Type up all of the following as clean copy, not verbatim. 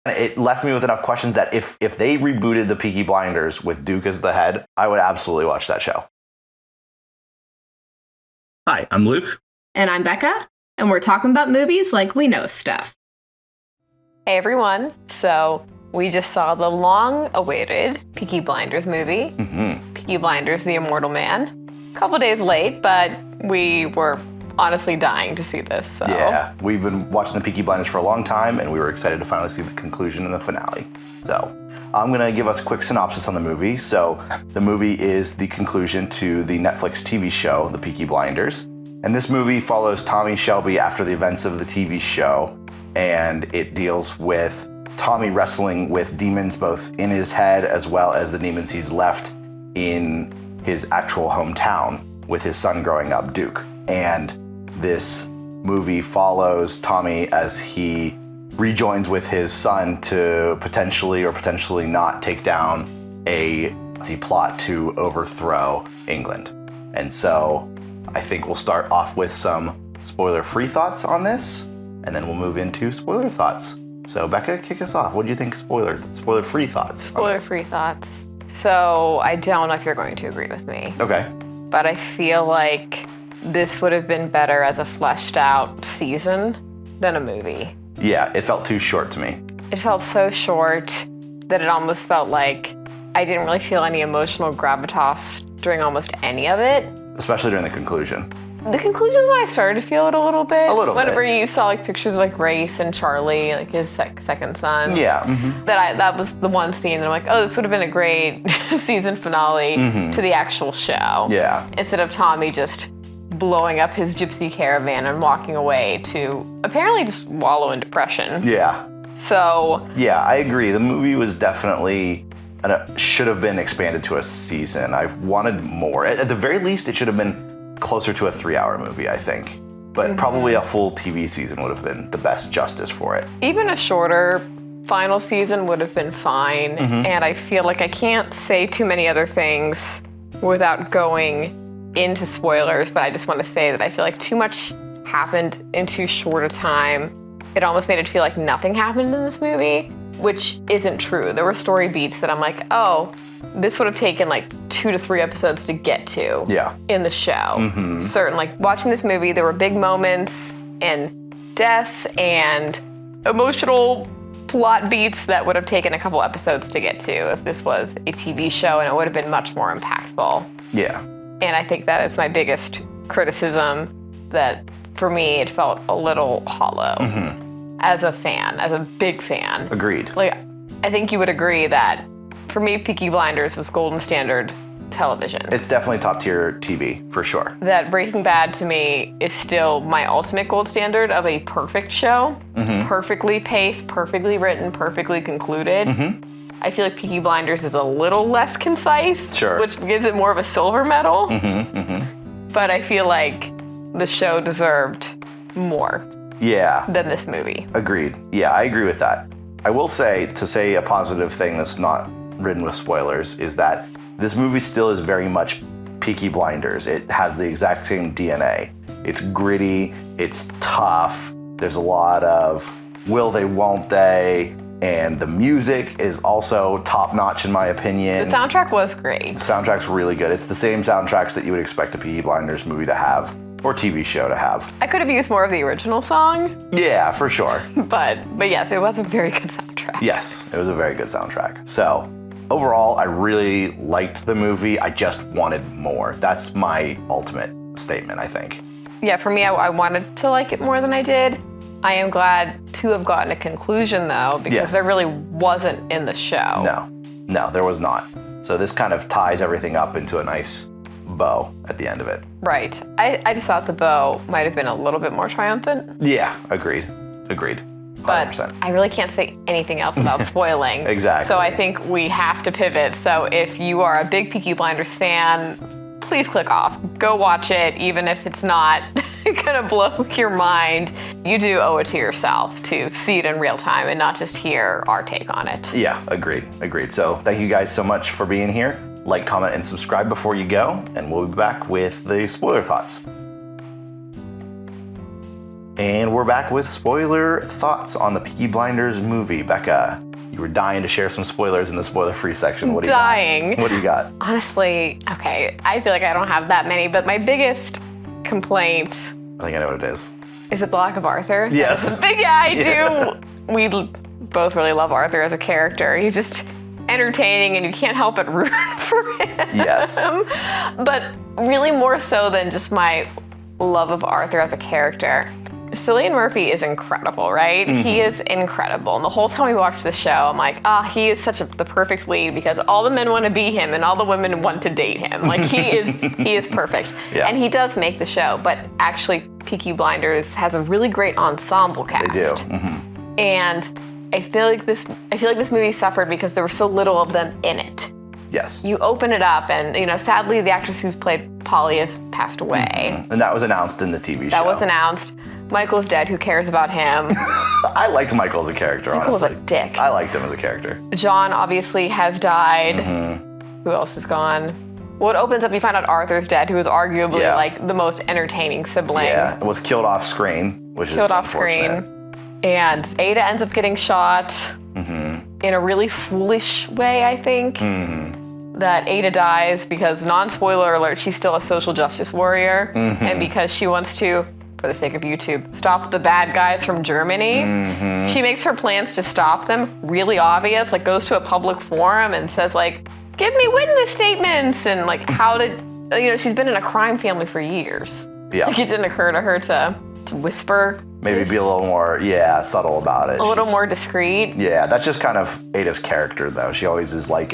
It left me with enough questions that if they rebooted the Peaky Blinders with Duke as the head, I would absolutely watch that show. Hi, I'm Luke. And I'm Becca, and we're talking about movies like we know stuff. Hey everyone, so we just saw the long-awaited Peaky Blinders movie, Peaky Blinders, the Immortal Man. A couple days late, but we were honestly dying to see this. So. Yeah, we've been watching the Peaky Blinders for a long time, and we were excited to finally see the conclusion and the finale. So I'm going to give us a quick synopsis on the movie. So the movie is the conclusion to the Netflix TV show, The Peaky Blinders. And this movie follows Tommy Shelby after the events of the TV show, and it deals with Tommy wrestling with demons both in his head as well as the demons he's left in his actual hometown with his son growing up, Duke. And this movie follows Tommy as he rejoins with his son to potentially or potentially not take down a Nazi plot to overthrow England. And so I think we'll start off with some spoiler-free thoughts on this, and then we'll move into spoiler thoughts. So Becca, kick us off. What do you think spoiler-free thoughts? Spoiler-free thoughts. So I don't know if you're going to agree with me. Okay. But I feel like this would have been better as a fleshed out season than a movie. Yeah, it felt too short to me. It felt so short that it almost felt like I didn't really feel any emotional gravitas during almost any of it. Especially during the conclusion. The conclusion is when I started to feel it a little bit. Whenever bit. you saw like pictures of like Grace and Charlie, like his second son. Yeah. That was the one scene that I'm like, oh, this would have been a great season finale to the actual show. Yeah. Instead of Tommy just blowing up his gypsy caravan and walking away to apparently just wallow in depression. Yeah. So. Yeah, I agree. The movie was definitely should have been expanded to a season. I've wanted more. At the very least, it should have been closer to a 3-hour movie, I think. But probably a full TV season would have been the best justice for it. Even a shorter final season would have been fine. And I feel like I can't say too many other things without going into spoilers, but I just want to say that I feel like too much happened in too short a time. It almost made it feel like nothing happened in this movie, which isn't true. There were story beats that I'm like, oh, this would have taken like 2 to 3 episodes to get to in the show. Certain, like watching this movie, there were big moments and deaths and emotional plot beats that would have taken a couple episodes to get to if this was a TV show, and it would have been much more impactful. Yeah. And I think that is my biggest criticism, that for me it felt a little hollow as a fan, as a big fan. Agreed. Like, I think you would agree that for me, Peaky Blinders was golden standard television. It's definitely top tier TV, for sure. That Breaking Bad to me is still my ultimate gold standard of a perfect show. Perfectly paced, perfectly written, perfectly concluded. I feel like Peaky Blinders is a little less concise, which gives it more of a silver medal. But I feel like the show deserved more than this movie. Agreed. Yeah, I agree with that. I will say, to say a positive thing that's not written with spoilers, is that this movie still is very much Peaky Blinders. It has the exact same DNA. It's gritty, it's tough, there's a lot of will they, won't they, and the music is also top-notch in my opinion. The soundtrack was great. The soundtrack's really good. It's the same soundtracks that you would expect a Peaky Blinders movie to have, or TV show to have. I could have used more of the original song. Yeah, for sure. But yes, it was a very good soundtrack. Yes, it was a very good soundtrack. So, overall, I really liked the movie. I just wanted more. That's my ultimate statement, I think. Yeah, for me, I wanted to like it more than I did. I am glad to have gotten a conclusion, though, because there really wasn't in the show. No, there was not. So this kind of ties everything up into a nice bow at the end of it. Right. I just thought the bow might have been a little bit more triumphant. Yeah, agreed. 100%. But I really can't say anything else without spoiling. Exactly. So I think we have to pivot. So if you are a big Peaky Blinders fan, please click off. Go watch it, even if it's not gonna blow your mind. You do owe it to yourself to see it in real time and not just hear our take on it. Yeah, agreed. So thank you guys so much for being here. Like, comment, and subscribe before you go, and we'll be back with the spoiler thoughts. And we're back with spoiler thoughts on the Peaky Blinders movie. Becca, you were dying to share some spoilers in the spoiler-free section. What do you got? What do you got? Honestly, okay, I feel like I don't have that many, but my biggest complaint... I think I know what it is. Is it the lack of Arthur? Yes. I do. We both really love Arthur as a character. He's just entertaining and you can't help but root for him. Yes. But really more so than just my love of Arthur as a character. Cillian Murphy is incredible, right? Mm-hmm. He is incredible. And the whole time we watch the show, I'm like, he is the perfect lead because all the men want to be him and all the women want to date him. Like he is perfect. Yeah. And he does make the show, but actually Peaky Blinders has a really great ensemble cast. They do. Mm-hmm. And I feel like this movie suffered because there were so little of them in it. Yes. You open it up and, sadly the actress who's played Polly has passed away. Mm-hmm. And that was announced in the TV show. That was announced. Michael's dead. Who cares about him? I liked Michael as a character, Michael honestly. was a dick. I liked him as a character. John obviously has died. Mm-hmm. Who else is gone? Well, it opens up, you find out Arthur's dead, who was arguably like the most entertaining sibling. Yeah, was killed off screen, which is unfortunate. And Ada ends up getting shot mm-hmm. in a really foolish way, I think. Mm-hmm. That Ada dies because, non-spoiler alert, she's still a social justice warrior. Mm-hmm. And because she wants to, for the sake of YouTube, stop the bad guys from Germany. Mm-hmm. She makes her plans to stop them really obvious, like goes to a public forum and says like, give me witness statements and like how to, she's been in a crime family for years. Yeah. Like it didn't occur to her to whisper. Maybe be a little more, subtle about it. A little more discreet. Yeah, that's just kind of Ada's character though. She always is like,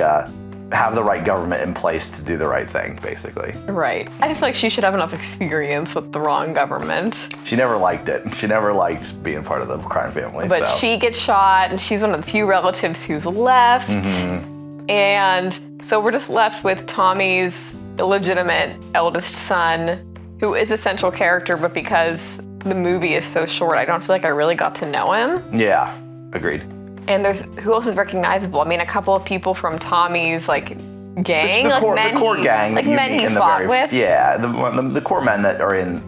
have the right government in place to do the right thing, basically. Right. I just feel like she should have enough experience with the wrong government. She never liked it. She never liked being part of the crime family. But she gets shot, and she's one of the few relatives who's left. Mm-hmm. And so we're just left with Tommy's illegitimate eldest son, who is a central character, but because the movie is so short, I don't feel like I really got to know him. Yeah, agreed. And who else is recognizable? I mean, a couple of people from Tommy's gang, the core gang, like men he fought with. Yeah, the core men that are in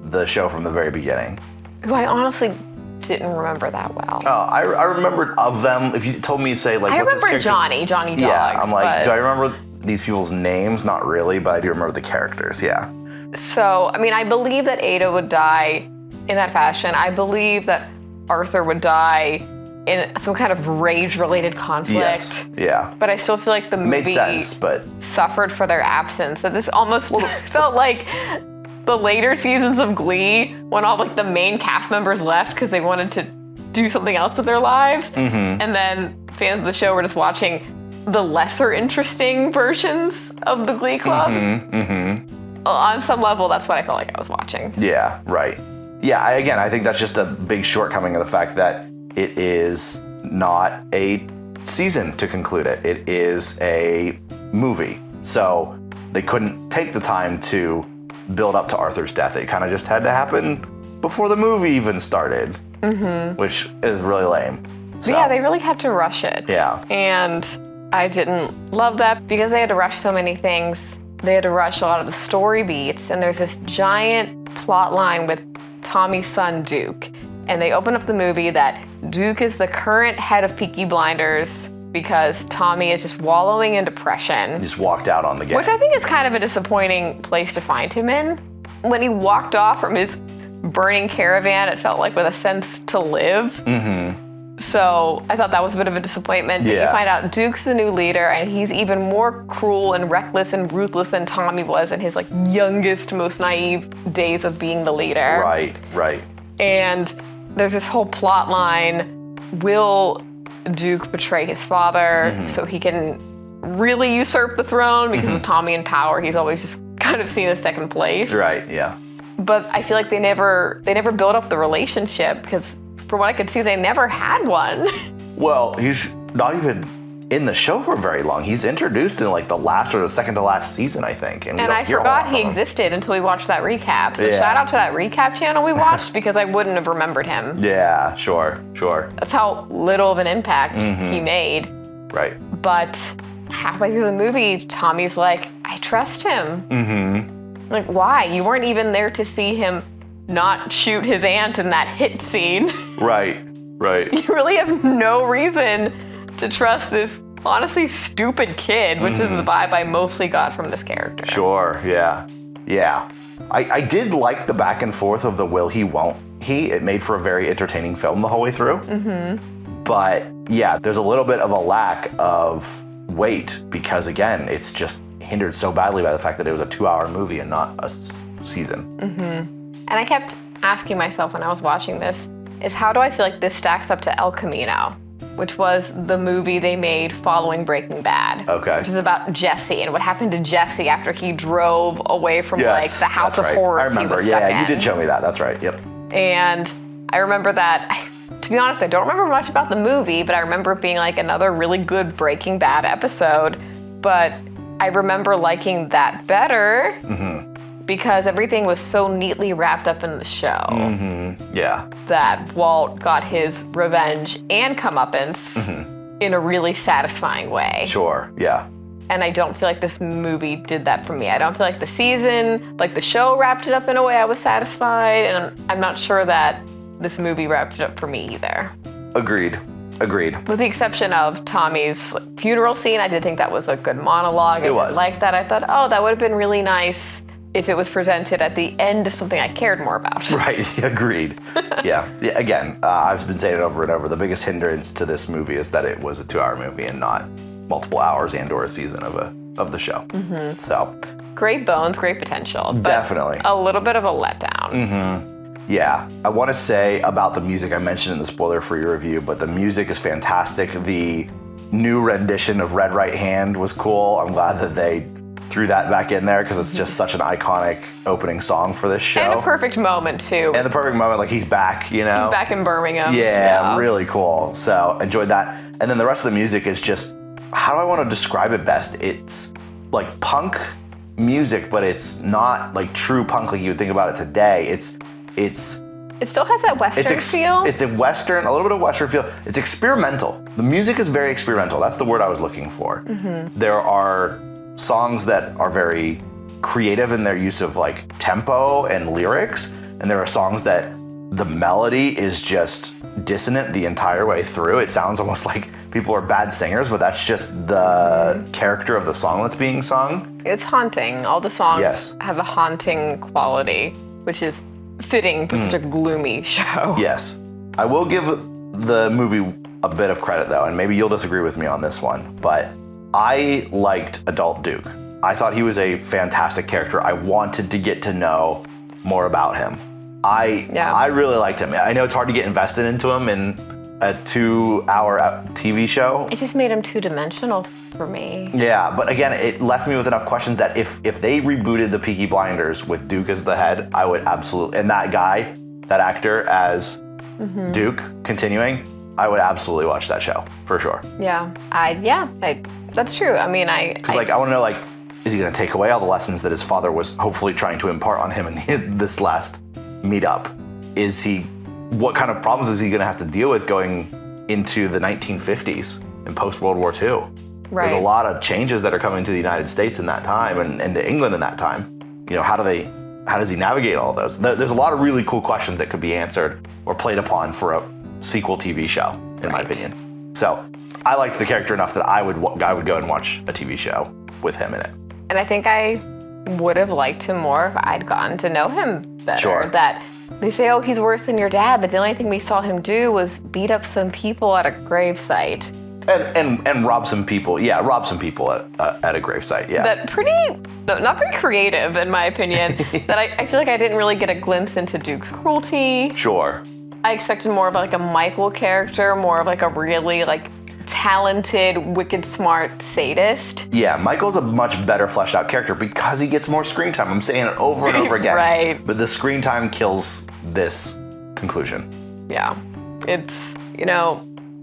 the show from the very beginning. Who I honestly didn't remember that well. Oh, I remembered of them. If you told me, say like, I what's remember Johnny Dogs. Yeah, I'm like, do I remember these people's names? Not really, but I do remember the characters. Yeah. So, I mean, I believe that Ada would die in that fashion. I believe that Arthur would die in some kind of rage-related conflict. Yes. Yeah. But I still feel like the movie made sense, but suffered for their absence. That this almost felt like the later seasons of Glee when all the main cast members left because they wanted to do something else with their lives. Mm-hmm. And then fans of the show were just watching the lesser interesting versions of the Glee Club. Mm-hmm. Mm-hmm. On some level, that's what I felt like I was watching. Yeah, right. Yeah, I think that's just a big shortcoming of the fact that it is not a season to conclude it. It is a movie. So they couldn't take the time to build up to Arthur's death. It kind of just had to happen before the movie even started, which is really lame. So, yeah, they really had to rush it. Yeah. And I didn't love that because they had to rush so many things. They had to rush a lot of the story beats. And there's this giant plot line with Tommy's son, Duke. And they open up the movie that Duke is the current head of Peaky Blinders because Tommy is just wallowing in depression. He just walked out on the gang. Which I think is kind of a disappointing place to find him in. When he walked off from his burning caravan, it felt like with a sense to live. Mm-hmm. So I thought that was a bit of a disappointment. But you find out Duke's the new leader, and he's even more cruel and reckless and ruthless than Tommy was in his youngest, most naive days of being the leader. Right. And there's this whole plot line, will Duke betray his father so he can really usurp the throne? Because of Tommy and power, he's always just kind of seen as second place. Right, yeah. But I feel like they never built up the relationship because from what I could see, they never had one. Well, he's not even in the show for very long. He's introduced in the last or the second to last season, I think. And I forgot he existed until we watched that recap. So shout out to that recap channel we watched because I wouldn't have remembered him. Yeah, sure. That's how little of an impact he made. Right. But halfway through the movie, Tommy's like, I trust him. Mm-hmm. Like, why? You weren't even there to see him not shoot his aunt in that hit scene. Right. You really have no reason to trust this honestly stupid kid, which is the vibe I mostly got from this character. Sure, yeah. I did like the back and forth of the will he, won't he. It made for a very entertaining film the whole way through. But yeah, there's a little bit of a lack of weight because, again, it's just hindered so badly by the fact that it was a 2-hour movie and not a season. And I kept asking myself when I was watching this, is how do I feel like this stacks up to El Camino, which was the movie they made following Breaking Bad. Okay. Which is about Jesse and what happened to Jesse after he drove away from like the House of Horrors. I remember. He was stuck in. You did show me that. That's right. Yep. And I remember that, to be honest, I don't remember much about the movie, but I remember it being like another really good Breaking Bad episode. But I remember liking that better because everything was so neatly wrapped up in the show. Yeah. That Walt got his revenge and comeuppance in a really satisfying way. Sure, yeah. And I don't feel like this movie did that for me. I don't feel like the season, like the show wrapped it up in a way I was satisfied, and I'm not sure that this movie wrapped it up for me either. Agreed. With the exception of Tommy's funeral scene, I did think that was a good monologue. It was. I liked that. I thought, oh, that would have been really nice if it was presented at the end of something I cared more about. Right, agreed. Yeah, again, I've been saying it over and over. The biggest hindrance to this movie is that it was a 2-hour movie and not multiple hours and or a season of the show. So, great bones, great potential. But definitely. A little bit of a letdown. Yeah, I want to say about the music, I mentioned in the spoiler-free review, but the music is fantastic. The new rendition of Red Right Hand was cool. I'm glad that they threw that back in there because it's just such an iconic opening song for this show. And a perfect moment, too. And the perfect moment, like he's back, you know? He's back in Birmingham. Yeah, really cool. So enjoyed that. And then the rest of the music is just, how do I want to describe it best? It's like punk music, but it's not like true punk like you would think about it today. It still has that Western feel. It's a Western, a little bit of Western feel. It's experimental. The music is very experimental. That's the word I was looking for. There are songs that are very creative in their use of like tempo and lyrics, and there are songs that the melody is just dissonant the entire way through. It sounds almost like people are bad singers, but that's just the character of the song that's being sung. It's haunting. All the songs have a haunting quality, which is fitting for such a gloomy show. Yes. I will give the movie a bit of credit though, and maybe you'll disagree with me on this one, but I liked Adult Duke. I thought he was a fantastic character. I wanted to get to know more about him. I really liked him. I know it's hard to get invested into him in a 2-hour TV show. It just made him two-dimensional for me. Yeah, but again, it left me with enough questions that if they rebooted the Peaky Blinders with Duke as the head, I would absolutely, and that guy, that actor as Duke continuing, I would absolutely watch that show for sure. Yeah, that's true. I mean, I want to know, like, is he going to take away all the lessons that his father was hopefully trying to impart on him in this last meetup? What kind of problems is he going to have to deal with going into the 1950s and post World War II? Right. There's a lot of changes that are coming to the United States in that time and to England in that time. You know, how does he navigate all those? There's a lot of really cool questions that could be answered or played upon for a sequel TV show, in my opinion. So I liked the character enough that I would go and watch a TV show with him in it. And I think I would have liked him more if I'd gotten to know him better. Sure. That they say, oh, he's worse than your dad, but the only thing we saw him do was beat up some people at a gravesite. And rob some people. Yeah, rob some people at a gravesite. Yeah. Not pretty creative, in my opinion. That I feel like I didn't really get a glimpse into Duke's cruelty. Sure. I expected more of like a Michael character, more of like a really like talented, wicked smart sadist. Yeah, Michael's a much better fleshed out character because he gets more screen time. I'm saying it over and over again. Right. But the screen time kills this conclusion. Yeah. It's,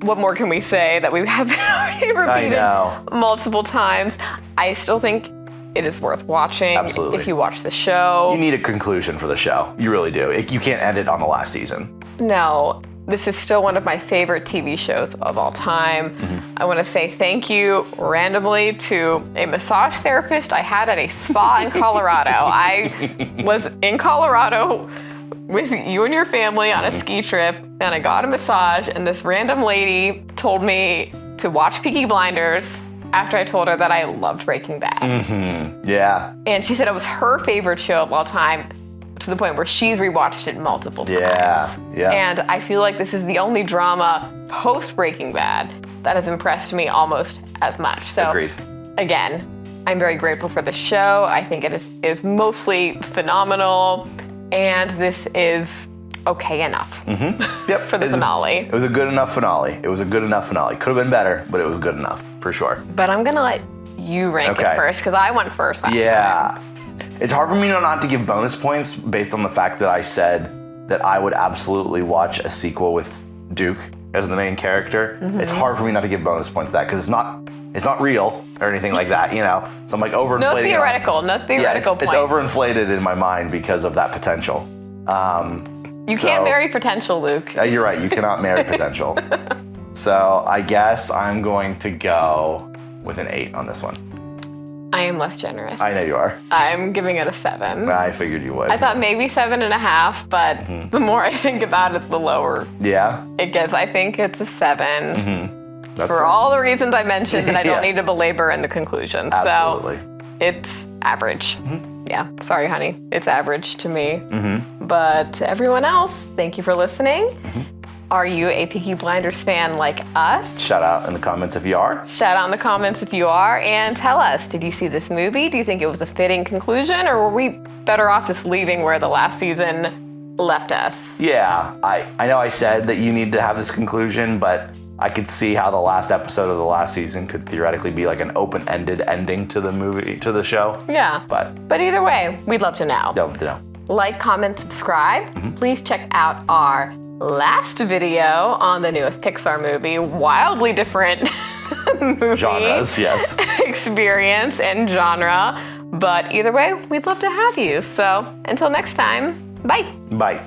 what more can we say that we have repeated multiple times? I still think it is worth watching. Absolutely. If you watch the show. You need a conclusion for the show. You really do. You can't end it on the last season. No. This is still one of my favorite TV shows of all time. I want to say thank you randomly to a massage therapist I had at a spa in Colorado. I was in Colorado with you and your family on a ski trip, and I got a massage, and this random lady told me to watch Peaky Blinders after I told her that I loved Breaking Bad. Mm-hmm. Yeah. And she said it was her favorite show of all time, to the point where she's rewatched it multiple times. Yeah. And I feel like this is the only drama post Breaking Bad that has impressed me almost as much. So Agreed. Again, I'm very grateful for the show. I think it is mostly phenomenal, and this is okay enough Yep. for the finale. It was a good enough finale. Could have been better, but it was good enough, for sure. But I'm gonna let you rank it first, because I went first last time. It's hard for me not to give bonus points based on the fact that I said that I would absolutely watch a sequel with Duke as the main character. It's hard for me not to give bonus points to that, because it's not real or anything like that, you know? So I'm like overinflating. No theoretical points. It's overinflated in my mind because of that potential. You can't marry potential, Luke. You're right, you cannot marry potential. So I guess I'm going to go with an 8 on this one. I am less generous. I know you are. I'm giving it a 7. I figured you would. I thought maybe 7.5, but the more I think about it, the lower it gets. I think it's a 7. That's for fair. all the reasons I mentioned that I don't need to belabor in the conclusion. Absolutely. So it's average. Yeah, sorry, honey. It's average to me. But to everyone else, thank you for listening. Are you a Peaky Blinders fan like us? Shout out in the comments if you are. Shout out in the comments if you are, and tell us, did you see this movie? Do you think it was a fitting conclusion, or were we better off just leaving where the last season left us? Yeah, I know I said that you need to have this conclusion, but I could see how the last episode of the last season could theoretically be like an open-ended ending to the movie, to the show. Yeah. But either way, we'd love to know. Love to know. Like, comment, subscribe. Please check out our last video on the newest Pixar movie. Wildly different movie. Genres, yes. Experience and genre. But either way, we'd love to have you. So until next time, bye. Bye.